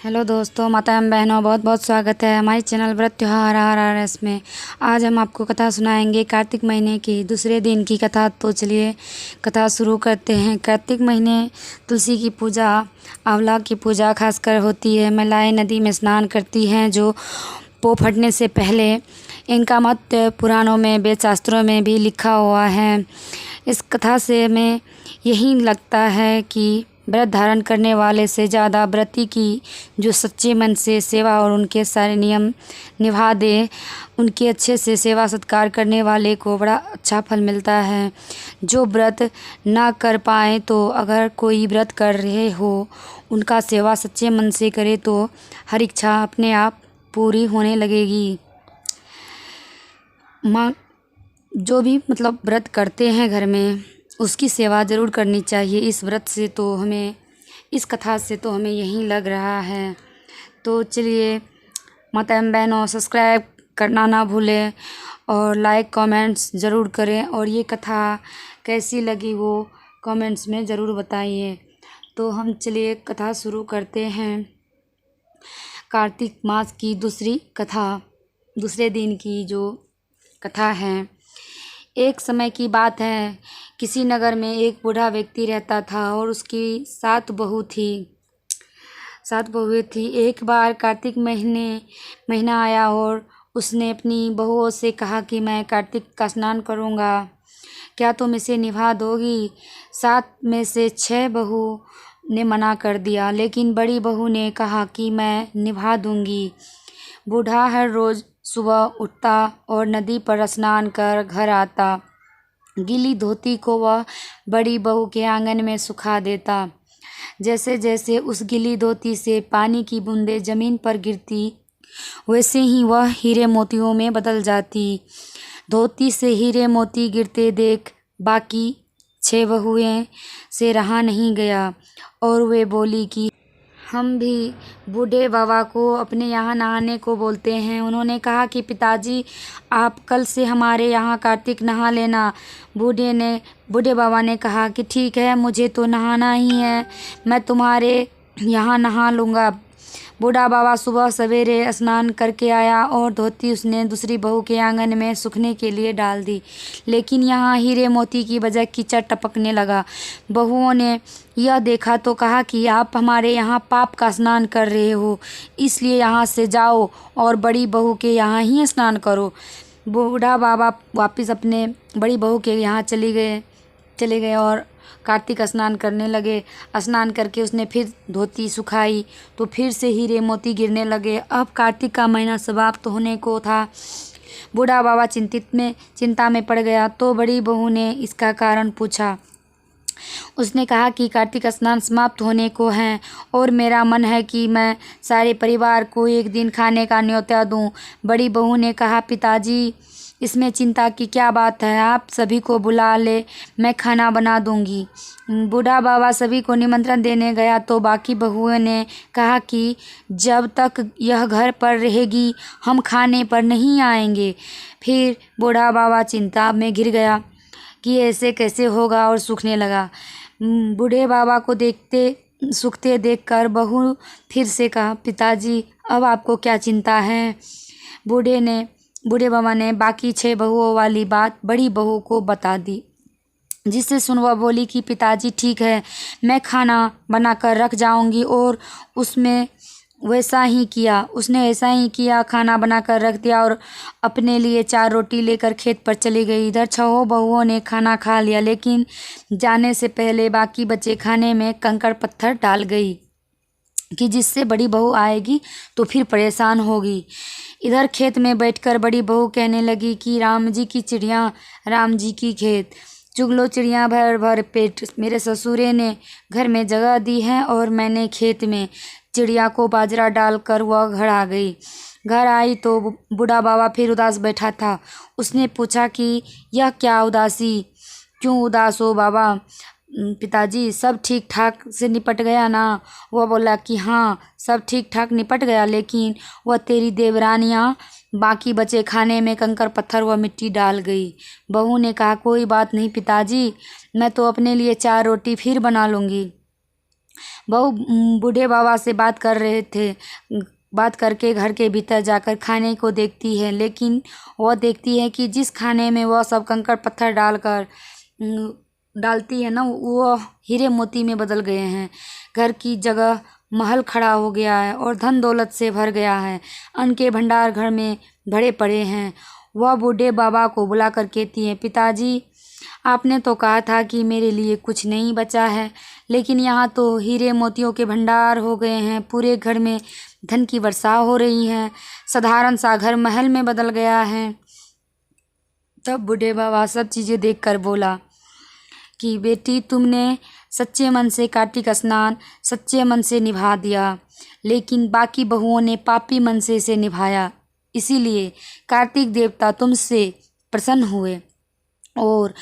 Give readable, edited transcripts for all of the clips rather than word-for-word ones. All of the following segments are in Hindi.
हेलो दोस्तों, माता एवं बहनों, बहुत बहुत स्वागत है हमारे चैनल व्रत त्योहार RRS में। आज हम आपको कथा सुनाएंगे कार्तिक महीने की दूसरे दिन की कथा। तो चलिए कथा शुरू करते हैं। कार्तिक महीने तुलसी की पूजा, आंवला की पूजा खासकर होती है। महिलाएं नदी में स्नान करती हैं जो पो फटने से पहले। इनका मत पुराणों में, वेद शास्त्रों में भी लिखा हुआ है। इस कथा से हमें यही लगता है कि व्रत धारण करने वाले से ज़्यादा व्रती की जो सच्चे मन से सेवा और उनके सारे नियम निभा दे, उनके अच्छे से सेवा सत्कार करने वाले को बड़ा अच्छा फल मिलता है। जो व्रत ना कर पाए तो अगर कोई व्रत कर रहे हो, उनका सेवा सच्चे मन से करे तो हर इच्छा अपने आप पूरी होने लगेगी। माँ जो भी व्रत करते हैं घर में, उसकी सेवा ज़रूर करनी चाहिए। इस व्रत से तो हमें, इस कथा से तो हमें यही लग रहा है। तो चलिए माता एवं बहनों, सब्सक्राइब करना ना भूलें और लाइक कमेंट्स ज़रूर करें। और ये कथा कैसी लगी वो कमेंट्स में ज़रूर बताइए। तो हम चलिए कथा शुरू करते हैं। कार्तिक मास की दूसरी कथा, दूसरे दिन की जो कथा है। एक समय की बात है, किसी नगर में एक बूढ़ा व्यक्ति रहता था और उसकी 7 बहुएं थी। एक बार कार्तिक महीना आया और उसने अपनी बहुओं से कहा कि मैं कार्तिक का स्नान करूँगा, क्या तुम इसे निभा दोगी? 7 में से 6 बहू ने मना कर दिया, लेकिन बड़ी बहू ने कहा कि मैं निभा दूँगी। बूढ़ा हर रोज़ सुबह उठता और नदी पर स्नान कर घर आता। गीली धोती को वह बड़ी बहू के आंगन में सुखा देता। जैसे जैसे उस गीली धोती से पानी की बूंदें जमीन पर गिरती, वैसे ही वह हीरे मोतियों में बदल जाती। धोती से हीरे मोती गिरते देख बाकी 6 बहुएं से रहा नहीं गया और वे बोली कि हम भी बूढ़े बाबा को अपने यहाँ नहाने को बोलते हैं। उन्होंने कहा कि पिताजी, आप कल से हमारे यहाँ कार्तिक नहा लेना। बूढ़े बाबा ने कहा कि ठीक है, मुझे तो नहाना ही है, मैं तुम्हारे यहाँ नहा लूँगा। बूढ़ा बाबा सुबह सवेरे स्नान करके आया और धोती उसने दूसरी बहू के आंगन में सूखने के लिए डाल दी, लेकिन यहाँ हीरे मोती की बजाय कीचड़ टपकने लगा। बहुओं ने यह देखा तो कहा कि आप हमारे यहाँ पाप का स्नान कर रहे हो, इसलिए यहाँ से जाओ और बड़ी बहू के यहाँ ही स्नान करो। बूढ़ा बाबा वापस अपने बड़ी बहू के यहाँ चले गए और कार्तिक स्नान करने लगे। स्नान करके उसने फिर धोती सुखाई तो फिर से हीरे मोती गिरने लगे। अब कार्तिक का महीना समाप्त होने को था। बूढ़ा बाबा चिंता में पड़ गया तो बड़ी बहू ने इसका कारण पूछा। उसने कहा कि कार्तिक स्नान समाप्त होने को है और मेरा मन है कि मैं सारे परिवार को एक दिन खाने का न्योता दूं। बड़ी बहू ने कहा, पिताजी, इसमें चिंता की क्या बात है, आप सभी को बुला ले, मैं खाना बना दूंगी। बूढ़ा बाबा सभी को निमंत्रण देने गया तो बाकी बहुओं ने कहा कि जब तक यह घर पर रहेगी हम खाने पर नहीं आएंगे। फिर बूढ़ा बाबा चिंता में घिर गया कि ऐसे कैसे होगा और सूखने लगा। बूढ़े बाबा को सूखते देखकर बहू फिर से कहा, पिताजी, अब आपको क्या चिंता है? बूढ़े बाबा ने बाकी 6 बहुओं वाली बात बड़ी बहू को बता दी, जिससे सुन वह बोली कि पिताजी ठीक है, मैं खाना बनाकर रख जाऊंगी। और उसने ऐसा ही किया, खाना बनाकर रख दिया और अपने लिए 4 रोटी लेकर खेत पर चली गई। इधर 6 बहुओं ने खाना खा लिया, लेकिन जाने से पहले बाकी बचे खाने में कंकड़ पत्थर डाल गई कि जिससे बड़ी बहू आएगी तो फिर परेशान होगी। इधर खेत में बैठकर बड़ी बहू कहने लगी कि राम जी की चिड़िया, राम जी की खेत, चुग लो चिड़िया भर भर पेट। मेरे ससुरे ने घर में जगह दी है और मैंने खेत में चिड़िया को बाजरा डालकर वह घर आ गई। घर आई तो बूढ़ा बाबा फिर उदास बैठा था। उसने पूछा कि यह क्या उदासी, क्यों उदास हो बाबा? पिताजी, सब ठीक ठाक से निपट गया ना? वह बोला कि हाँ, सब ठीक ठाक निपट गया, लेकिन वह तेरी देवरानियाँ बाकी बचे खाने में कंकड़ पत्थर व मिट्टी डाल गई। बहू ने कहा, कोई बात नहीं पिताजी, मैं तो अपने लिए 4 रोटी फिर बना लूँगी। बहू बूढ़े बाबा से बात कर रहे थे। बात करके घर के भीतर जाकर खाने को देखती है, लेकिन वह देखती है कि जिस खाने में वह सब कंकड़ पत्थर डालती है ना, वो हीरे मोती में बदल गए हैं। घर की जगह महल खड़ा हो गया है और धन दौलत से भर गया है। अन्न के भंडार घर में भरे पड़े हैं। वह बूढ़े बाबा को बुलाकर कहती है, पिताजी, आपने तो कहा था कि मेरे लिए कुछ नहीं बचा है, लेकिन यहाँ तो हीरे मोतियों के भंडार हो गए हैं। पूरे घर में धन की वर्षा हो रही है। साधारण सा घर महल में बदल गया है। तब बूढ़े बाबा सब चीज़ें देखकर बोला कि बेटी, तुमने सच्चे मन से कार्तिक स्नान सच्चे मन से निभा दिया, लेकिन बाकी बहुओं ने पापी मन से इसे निभाया। इसीलिए कार्तिक देवता तुमसे प्रसन्न हुए और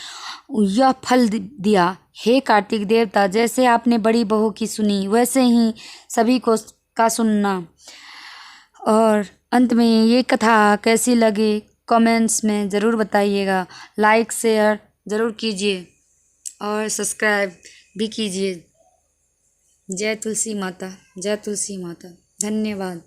यह फल दिया। हे कार्तिक देवता, जैसे आपने बड़ी बहू की सुनी, वैसे ही सभी को का सुनना। और अंत में ये कथा कैसी लगी कमेंट्स में ज़रूर बताइएगा। लाइक शेयर ज़रूर कीजिए और सब्सक्राइब भी कीजिए। जय तुलसी माता, जय तुलसी माता। धन्यवाद।